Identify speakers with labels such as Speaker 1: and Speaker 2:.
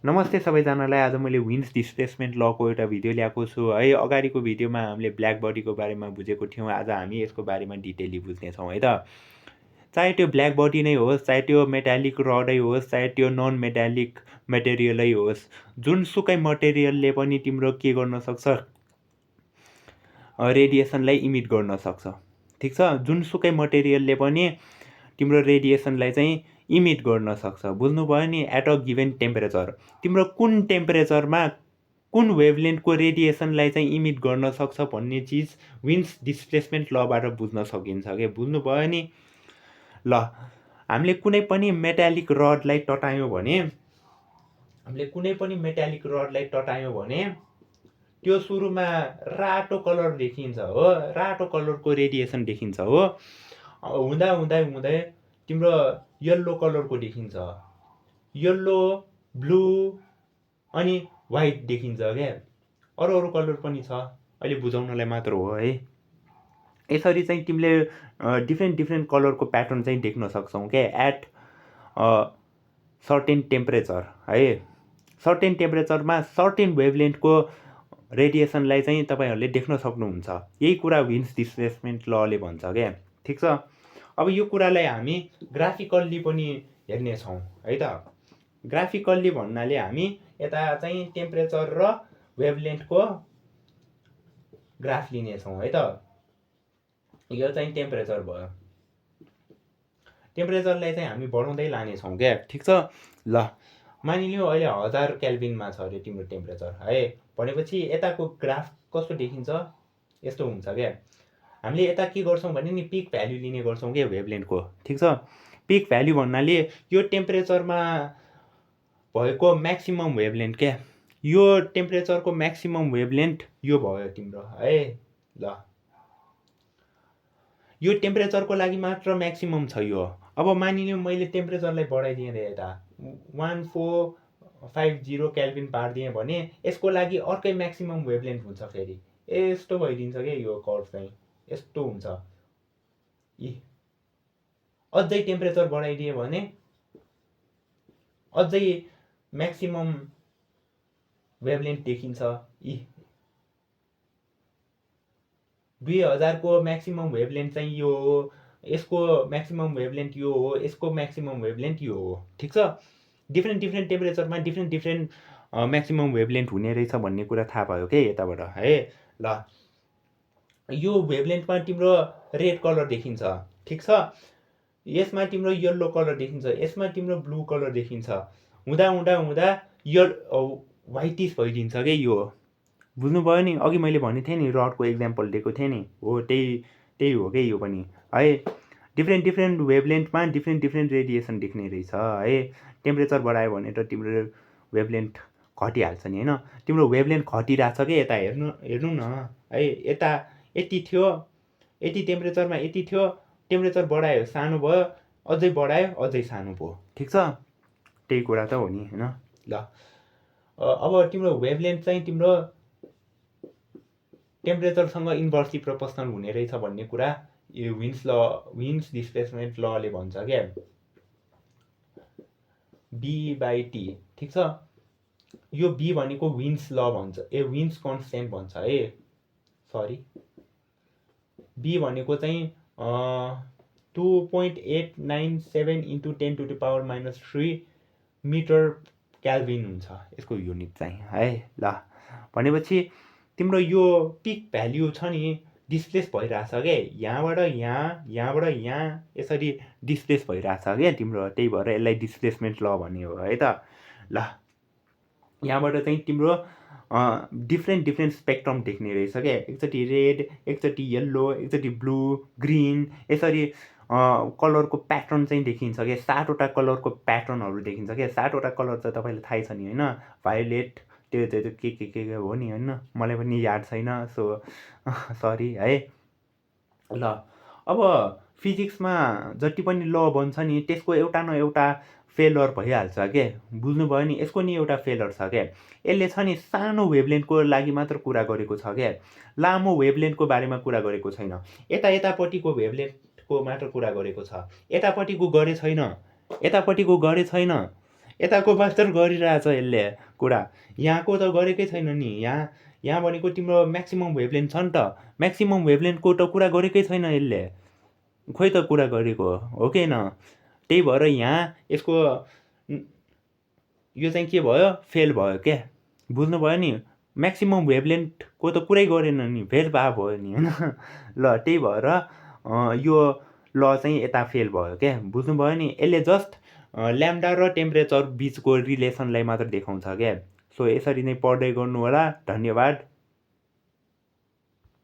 Speaker 1: नमस्ते सबैजनालाई। आज मैले विन्स डिस्प्लेसमेन्ट लको एउटा भिडियो ल्याएको छु है। अगाडिको भिडियोमा हामीले ब्ल्याक बडीको बारेमा बुझेको थियौँ। आज हामी यसको बारेमा डिटेली बुझ्नेछौँ है त। चाहे त्यो ब्ल्याक बडी नै होस्, चाहे त्यो मेटालिक रडै होस्, चाहे त्यो नन मेटालिक मेटेरियलै होस्, जुनसुकै मटेरियलले पनि तिम्रो के गर्न सक्छ, रेडिएसनलाई इमिट गर्न सक्छ। ठिक छ, जुनसुकै मटेरियलले पनि तिम्रो रेडिएसनलाई चाहिँ इमिट गर्न सक्छ। बुझ्नुभयो नि। एट अ गिभन टेम्परेचर तिम्रो कुन टेम्परेचरमा कुन वेभलेन्थको रेडिएसनलाई चाहिँ इमिट गर्न सक्छ भन्ने चिज विन्स डिस्प्लेसमेन्ट लबाट बुझ्न सकिन्छ के। बुझ्नुभयो नि। ल, हामीले कुनै पनि मेटालिक रडलाई ततायौँ भने त्यो सुरुमा रातो कलर देखिन्छ हो, रातो कलरको रेडिएसन देखिन्छ हो। हुँदा हुँदै हुँदै तिम्रो येल्लो कलरको देखिन्छ, येल्लो, ब्लू अनि व्हाइट देखिन्छ क्या। अरू अरू कलर पनि छ, अहिले बुझाउनलाई मात्र हो है। यसरी चाहिँ तिमीले डिफ्रेन्ट डिफ्रेन्ट कलरको प्याटर्न चाहिँ देख्न सक्छौ क्या एट सर्टेन टेम्परेचर है। सर्टेन टेम्परेचरमा सर्टेन वेभलेन्थको रेडिएसनलाई चाहिँ तपाईँहरूले देख्न सक्नुहुन्छ। यही कुरा विन्स डिस्प्लेसमेन्ट लले भन्छ क्या। ठिक छ। अब यो कुरालाई हामी ग्राफिकल्ली पनि हेर्नेछौँ है त। ग्राफिकल्ली भन्नाले हामी यता चाहिँ टेम्परेचर र वेभलेन्थको ग्राफ लिनेछौँ है त। यो चाहिँ टेम्परेचर भयो। टेम्परेचरलाई चाहिँ हामी बढाउँदै लानेछौँ क्या। ठिक छ। ल, मानिलिउँ अहिले 1000 केल्भिनमा छ अरे तिम्रो टेम्परेचर है। भनेपछि यताको ग्राफ कस्तो देखिन्छ, यस्तो हुन्छ क्या। हामीले यता के गर्छौँ भने नि पिक भ्याल्यु लिने गर्छौँ क्या वेभलेन्थको। ठिक छ। पिक भ्याल्यु भन्नाले यो टेम्परेचरमा भएको म्याक्सिमम वेभलेन्थ क्या। यो टेम्परेचरको म्याक्सिमम वेभलेन्थ यो भयो तिम्रो है। ल, यो टेम्परेचरको लागि मात्र म्याक्सिमम छ यो। अब मानिलिउँ मैले टेम्परेचरलाई बढाइदिएँ रे यता 1450 केल्भिन पारिदिएँ भने यसको लागि अर्कै म्याक्सिमम वेभलेन्थ हुन्छ फेरि। यस्तो भइदिन्छ क्या यो कर्भ चाहिँ, यस्तो हुन्छ। अझै टेम्परेचर बढाइदिए भने अझै म्याक्सिमम वेभलेन्थ देखिन्छ। 2000 को म्याक्सिमम वेभलेन्थ चाहिँ यो हो, यसको म्याक्सिमम वेभलेन्थ यो हो, यसको म्याक्सिमम वेभलेन्थ यो हो। ठिक छ। डिफ्रेन्ट डिफ्रेन्ट टेम्परेचरमा डिफ्रेन्ट डिफ्रेन्ट म्याक्सिमम वेभलेन्थ हुने रहेछ भन्ने कुरा थाहा भयो क्या यताबाट है। ल, यो वेभलेन्थमा तिम्रो रेड कलर देखिन्छ। ठिक छ। यसमा तिम्रो येल्लो कलर देखिन्छ, यसमा तिम्रो ब्लू कलर देखिन्छ। हुँदा हुँदा हुँदा व्हाइटिस भइदिन्छ क्या यो। बुझ्नुभयो नि। अघि मैले भनेको थिएँ नि, रडको इक्जाम्पल दिएको थिएँ नि, हो त्यही हो क्या यो पनि है। डिफ्रेन्ट डिफ्रेन्ट वेभलेन्थमा डिफ्रेन्ट डिफ्रेन्ट रेडिएसन देख्ने रहेछ है। टेम्परेचर बढायो भने त तिम्रो वेभलेन्थ घटिहाल्छ नि होइन। तिम्रो वेभलेन्थ घटिरहेछ क्या यता हेर्नु न है। यता यति थियो, यति टेम्परेचरमा यति थियो, टेम्परेचर बढायो सानो भयो, अझै बढायो अझै सानो भयो। ठिक छ। त्यही कुरा त हो नि होइन। ल, अब तिम्रो वेभलेन्थ चाहिँ तिम्रो टेम्परेचरसँग इन्भर्सली प्रोपोर्सनल हुने रहेछ भन्ने कुरा यो विन्स डिस्प्लेसमेन्ट लले भन्छ क्या। B/T। ठिक छ। यो बी भनेको विन्स ल भन्छ, विन्स कन्स्टेन्ट भन्छ है। सरी, बी भनेको चाहिँ 2.897 × 10⁻³ मिटर केल्भिन हुन्छ यसको युनिट चाहिँ है। ल, भनेपछि तिम्रो यो पिक भ्याल्यु छ नि डिस्प्लेस भइरहेछ क्या। यहाँबाट यहाँ, यहाँबाट यहाँ यसरी डिस्प्लेस भइरहेछ क्या तिम्रो। त्यही भएर यसलाई डिस्प्लेसमेन्ट ल भन्ने हो है त। ल, यहाँबाट चाहिँ तिम्रो डिफ्रेन्ट डिफ्रेन्ट स्पेक्ट्रम देख्ने रहेछ क्या। एकचोटि रेड, एकचोटि येल्लो, एकचोटि ब्लू, ग्रिन, यसरी कलरको प्याटर्न चाहिँ देखिन्छ क्या। 7वटा कलरको प्याटर्नहरू देखिन्छ क्या। 7वटा कलर त तपाईँलाई थाहै छ नि होइन। भायोलेट, त्यो के हो नि होइन, मलाई पनि याद छैन, सो सरी है। ल, अब फिजिक्समा जति पनि ल बन्छ नि त्यसको एउटा न एउटा फेलर भइहाल्छ के। बुझ्नुभयो नि। यसको नि एउटा फेलर छ क्या। यसले छ नि सानो वेभलेन्थको लागि मात्र कुरा गरेको छ क्या, लामो वेभलेन्थको बारेमा कुरा गरेको छैन। यतापट्टिको वेभलेन्थको मात्र कुरा गरेको छ, यतापट्टिको गरे छैन। यताको मात्र गरिरहेछ यसले कुरा, यहाँको त गरेकै छैन नि। यहाँ भनेको तिम्रो म्याक्सिमम वेभलेन्थ छ नि त, म्याक्सिमम वेभलेन्थको त कुरा गरेकै छैन यसले, खोइ त कुरा गरेको हो कि होइन। त्यही भएर यहाँ यसको यो चाहिँ के भयो, फेल भयो क्या, बुझ्नुभयो नि। म्याक्सिमम वेभलेन्थको त कुरै गरेन नि, फेल भयो नि होइन। ल त्यही भएर यो ल चाहिँ यता फेल भयो क्या, बुझ्नुभयो नि। यसले जस्ट ल्याम्डा र टेम्परेचर बिचको रिलेसनलाई मात्र देखाउँछ क्या। सो यसरी नै पढ्दै गर्नु होला, धन्यवाद।